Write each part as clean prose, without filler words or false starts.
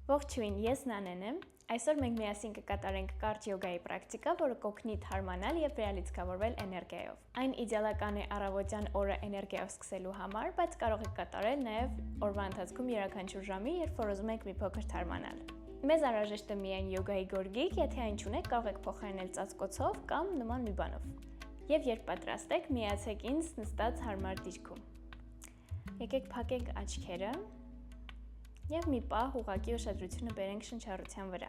Ողջույն, ես Նանեն եմ։ Այսօր մենք միասին կկատարենք կարճ յոգայի պրակտիկա, որը կօգնի թարմանալ եւ վերալիցքավորվել էներգիայով։ Այն իդեալական է առավոտյան օրը էներգիայով սկսելու համար, բայց կարող եք կատարել նաեւ օրվա ընթացքում յուրաքանչյուր ժամի, երբ որ ուզում եք մի փոքր թարմանալ։ Մեզ անհրաժեշտ է միայն յոգայի գորգիկ, եթե այն չունեք, կարող եք փոխարինել ծածկոցով կամ նման մի բանով։ Եվ երբ պատրաստ եք, միացեք ինձ նստած հարմար դիրքում։ Եկեք փակենք աչքերը և մի պահ ուղղակի ուշադրությունը բերենք շնչառության վրա։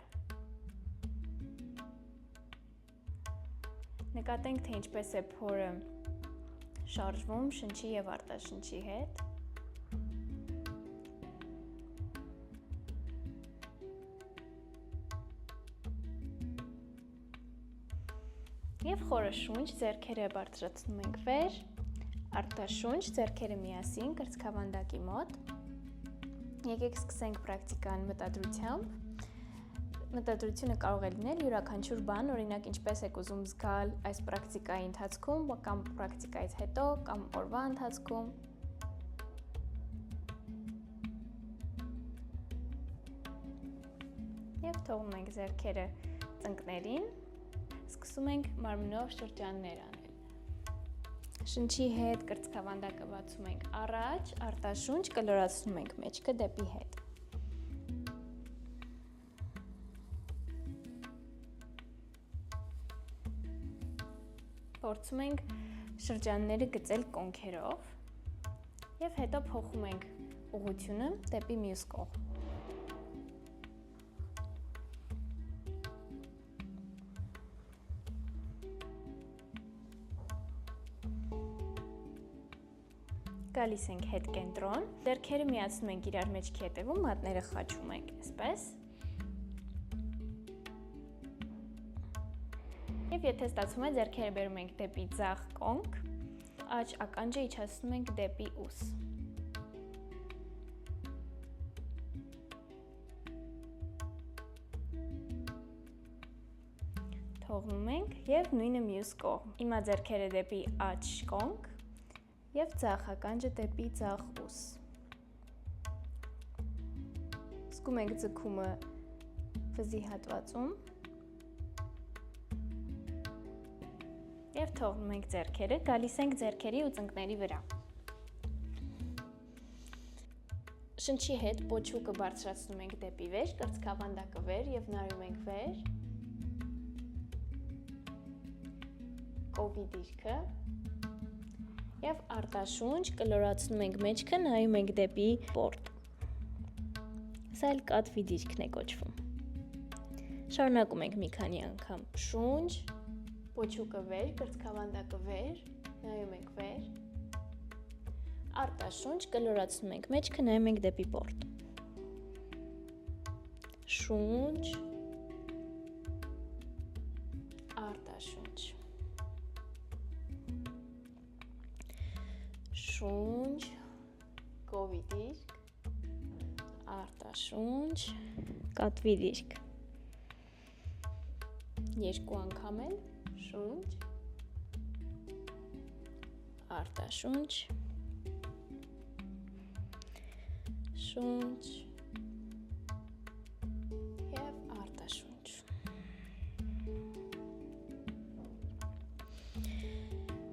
Նկատենք, թե ինչպես է փորը շարժվում շնչի և արտաշնչի հետ։ Եվ խորը շունչ, ձեռքերը բարձրացնում ենք վեր, արտաշունչ, ձեռքերը միասին կրծքավանդակի մոտ։ Եկեք սկսենք պրակտիկան մտադրությամբ։ Մտադրությունը կարող է լինել յուրաքանչյուր բան, օրինակ ինչպես եք ուզում զգալ այս պրակտիկայի ընթացքում, կամ պրակտիկայից հետո, կամ օրվա ընթացքում։ Եվ թողնում ենք ձեռքերը ծնկներին, սկսում ենք մարմնով շրջաններ անել։ Շնչի հետ կրծքավանդակը բացում ենք առաջ, արտաշունչ կլորացնում ենք մեջքը դեպի հետ։ Փորձում ենք շրջանները գծել կոնքերով և հետո փոխում ենք ուղղությունը դեպի մյուս կողմ։ Գալիս ենք հետ կենտրոն, ձեռքերը միացնում ենք իրար մեջքի հետևում, մատները խաչում ենք, այսպես։ Եվ եթե ստացվում է, ձեռքերը բերում ենք դեպի ձախ կոնք, աջ ականջը իջեցնում ենք դեպի ուս։ Թողնում ենք և նույնը մյուս կողմ։ Հիմա ձեռքերը դեպի աջ կոնք և ձախ ականջը դեպի ձախ ուս։ Զգում ենք ձգումը վզի հատվածում և թողնում ենք ձեռքերը, գալիս ենք ձեռքերի ու ծնկների վրա։ Շնչի հետ պոչուկը բարձրացնում ենք դեպի վեր, կրծքավանդակը վեր և նայում ենք վեր։ Կովի դիրքը և արտաշունչ կլորացնում ենք մեջքը, նայում ենք դեպի պորտ։ Սա էլ կատվի դիրքն է կոչվում։ Շարունակում ենք մի քանի անգամ շունչ, պոչուկը վեր, կրծքավանդակը վեր, նայում ենք վեր։ Արտաշունչ կլորացնում ենք մեջքը, նայում ենք դեպի պորտ։ Շունչ, արտաշունչ։ Շունչ, կովի դիրք, արտաշունչ, կատվի դիրք։ Երկու անգամ էլ շունչ, արտաշունչ, շունչ և արտաշունչ։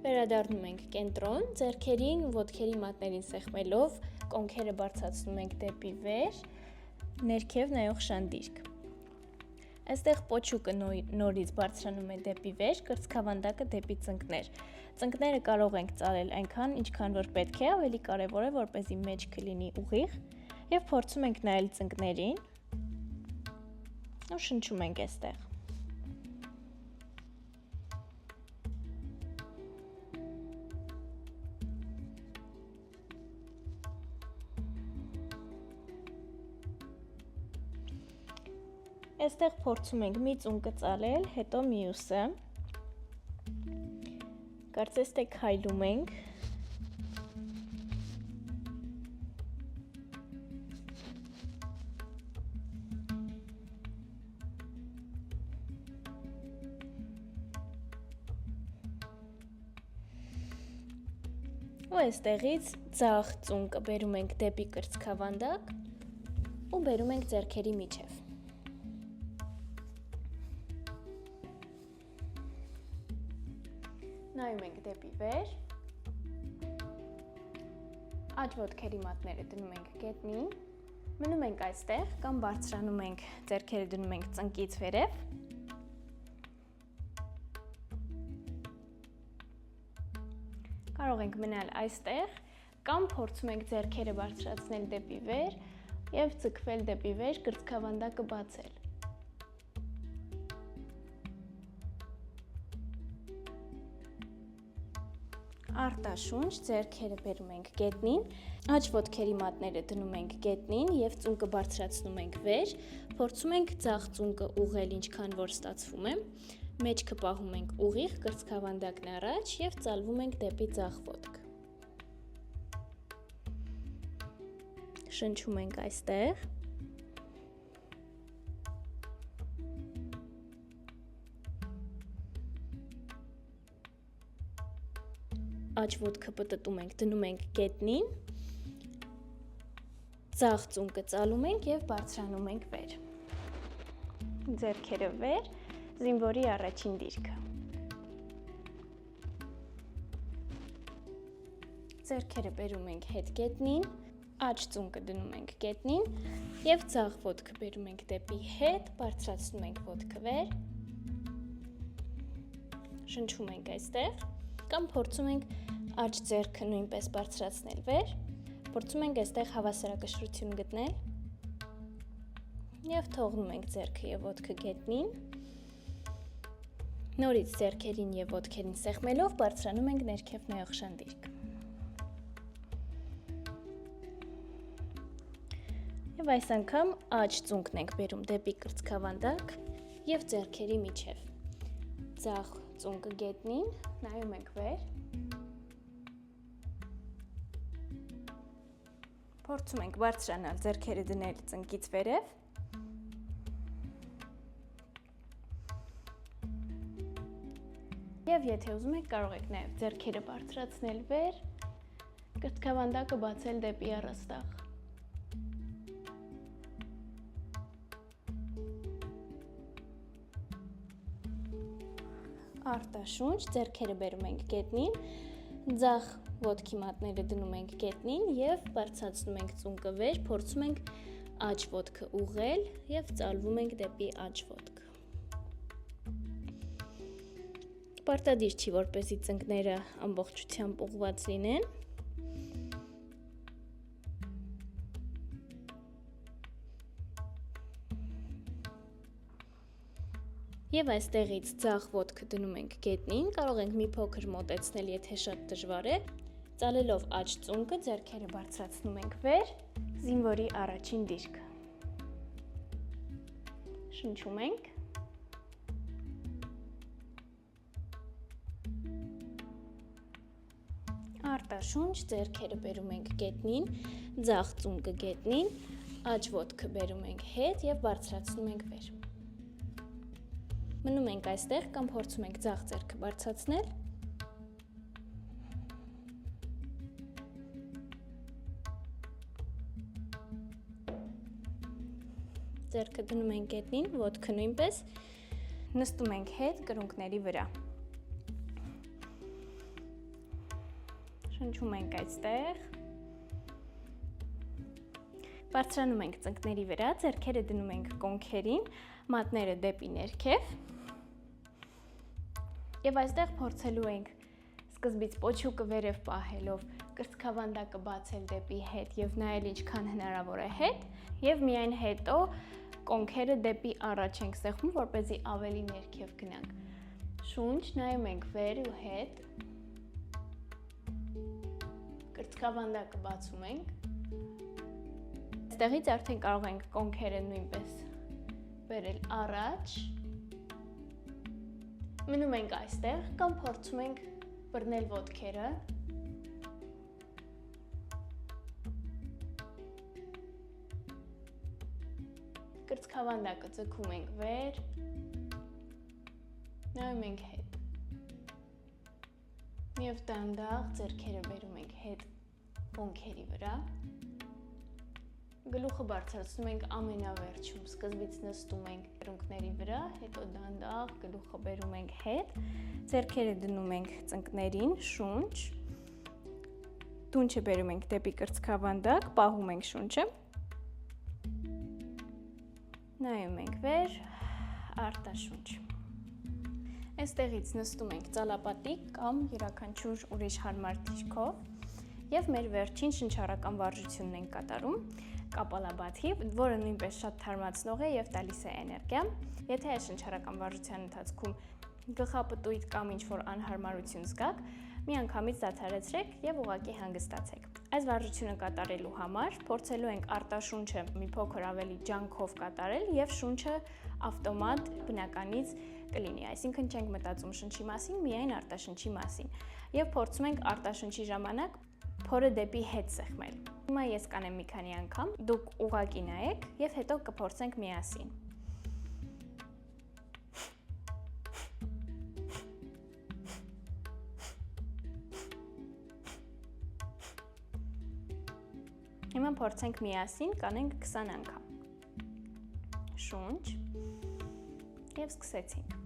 Վերադառնում ենք կենտրոն, ձեռքերին, ոտքերի մատներին սեղմելով, կոնքերը բարձրացնում ենք դեպի վեր, ներքև նայող շանդիրք։ Այստեղ պոչուկը նորից բարձրանում է դեպի վեր, կրծքավանդակը դեպի ծնկներ։ Ծնկները կարող ենք ծալել այնքան, ինչքան որ պետք է, ավելի կարևոր է, որպեսզի մեջքը լինի ուղիղ, և փորձում ենք նայել ծնկներին ու շնչում ենք այստեղ։ Այստեղ փորձում ենք մի ծունկը ծալել, հետո մյուսը։ Կարծես թե քայլում ենք։ Ու այստեղից ձախ ծունկը բերում ենք դեպի կրծքավանդակ ու բերում ենք ձեռքերի միջև։ Նայում ենք դեպի վեր, աջ ոտքերի մատները դնում ենք գետնին, մնում ենք այստեղ կամ բարձրանում ենք, ձեռքերը դնում ենք ծնկից վերև, կարող ենք մնալ այստեղ կամ փորձում ենք ձեռքերը բարձրացնել դեպի վեր և ձգվել դեպի վեր, կրծքավանդակը բացել։ Արտաշունչ, ձեռքերը բերում ենք գետնին, աջ ոտքերի մատները դնում ենք գետնին և ծունկը բարձրացնում ենք վեր, փորձում ենք ձախ ծունկը ուղղել ինչքան որ ստացվում է, մեջքը պահում ենք ուղիղ, կրծքավանդակն առաջ և ծալվում ենք դեպի ձախ ոտք։ Շնչում ենք այստեղ։ Աջ ոտքը պտտում ենք, դնում ենք գետնին, ձախ ծունկը ծալում ենք և բարձրանում ենք վեր։ Ձեռքերը վեր, զինվորի առաջին դիրքը։ Ձեռքերը բերում ենք հետ գետնին, աջ ծունկը դնում ենք գետնին և ձախ ոտքը բերում ենք դեպի հետ, բարձրացնում ենք ոտքը վեր, շնչում ենք այստեղ, կամ փորձում ենք աջ ձեռքը նույնպես բարձրացնել վեր, փորձում ենք այստեղ հավասարակշռություն գտնել և թողնում ենք ձեռքը և ոտքը գետնին, նորից ձեռքերին և ոտքերին սեղմելով բարձրանում ենք ներքև նայող շանդիրք։ Եվ այս անգամ աջ ծունկն ենք բերում դեպի կրծքավանդակ և ձեռքերի միջև։ Ձախ ծունկը գետնին, նայում ենք վեր, փորձում ենք բարձրանալ, ձեռքերը դնել ծնկից վերև, և եթե ուզում եք կարող եք նաև ձեռքերը բարձրացնել վեր, կրծքավանդակը բացել դեպի առաստաղ։ Արտաշունչ, ձեռքերը բերում ենք գետնին, ձախ ոտքի մատները դնում ենք գետնին և բարձրացնում ենք ծունկը վեր, փորձում ենք աջ ոտքը ուղղել և ծալվում ենք դեպի աջ ոտք։ Պարտադիր չի, որպեսզի ծնկները ամբողջությամբ ուղղված լինեն։ Եվ այստեղից ձախ ոտքը դնում ենք գետնին, կարող ենք մի փոքր մոտեցնել, եթե շատ դժվար է, ծալելով աջ ծունկը, ձեռքերը բարձրացնում ենք վեր, զինվորի առաջին դիրքը։ Շնչում ենք։ Արտաշունչ, ձեռքերը բերում ենք գետնին, ձախ ծունկը գետնին, աջ ոտքը բերում ենք հետ և բարձրացնում ենք վեր։ Մնում ենք այստեղ կամ փորձում ենք ձախ ձեռքը բարձրացնել։ Ձեռքը դնում ենք գետնին, ոտքը նույնպես, նստում ենք հետ կրունկների վրա։ Շնչում ենք այստեղ։ Բարձրանում ենք ծնկների վրա, ձեռքերը դնում ենք կոնքերին, մատները դեպի ներքև։ Եվ այստեղ փորձելու ենք սկզբից պոչուկը վերև պահելով, կրծքավանդակը բացել դեպի հետ և նայել ինչքան հնարավոր է հետ, և միայն հետո կոնքերը դեպի առաջ ենք սեղմում, որպեսզի ավելի ներքև գնանք։ Շունչ, նայում ենք վեր ու հետ, կրծքավանդակը բացում ենք, այստեղից արդեն կարող ենք կոնքերը նույնպես բերել առաջ, մնում ենք այստեղ կամ փորձում ենք բռնել ոտքերը, կրծքավանդակը ձգում ենք վեր, նայում ենք հետ, և դանդաղ ձեռքերը բերում ենք հետ կոնքերի վրա, Գլուխը բարձրացնում ենք ամենավերջում, սկզբից նստում ենք կրունկների վրա, հետո դանդաղ գլուխը բերում ենք հետ, ձեռքերը դնում ենք ծնկներին, շունչ, դունչը բերում ենք դեպի կրծքավանդակ, պահում ենք շունչը, նայում ենք վեր, արտաշունչ։ Այստեղից նստում ենք ծալապատիկ կամ յուրաքանչյուր ուրիշ հարմար դիրքով և մեր վերջին շնչառական վարժությունն ենք կատարում, կապալաբաթի, որը նույնպես շատ թարմացնող է և տալիս է էներգիա։ Եթե այս շնչառական վարժության ընթացքում գլխապտույտ կամ ինչ-որ անհարմարություն զգաք, միանգամից դադարեցրեք և ուղղակի հանգստացեք։ Այս վարժությունը կատարելու համար փորձելու ենք արտաշունչը մի փոքր ավելի ջանքով կատարել և շունչը ավտոմատ բնականից կլինի, այսինքն չենք մտածում շնչի մասին, միայն արտաշնչի մասին և փորձում ենք արտաշնչի ժամանակ փորը դեպի հետ սեղմել։ Հիմա ես կանեմ մի քանի անգամ, դուք ուղղակի նայեք և հետո կփորձենք միասին։ Հիմա փորձենք միասին, կանենք 20 անգամ։ Շունչ և սկսեցինք։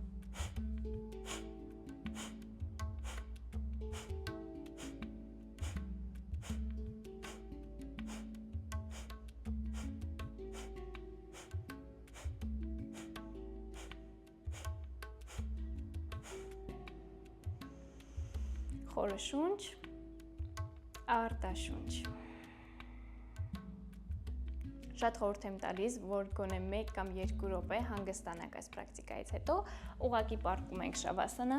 Խորը շունչ, արտաշունչ։ Շատ խորհուրդ եմ տալիս, որ գոնե 1 կամ 2 րոպե հանգստանաք այս պրակտիկայից հետո, ուղղակի պառկում ենք շավասանա,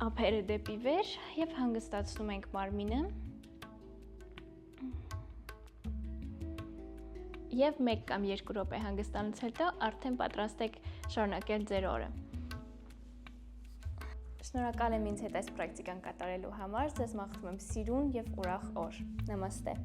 ափերը դեպի վեր և հանգստացնում ենք մարմինը և 1 կամ 2 րոպե հանգստանալուց հետո արդեն պատրաստ եք շարունակել ձեր օրը։ Շնորհակալ եմ ինձ հետ այս պրակտիկան կատարելու համար, ձեզ մաղթում եմ սիրուն և ուրախ օր։ Նամաստե։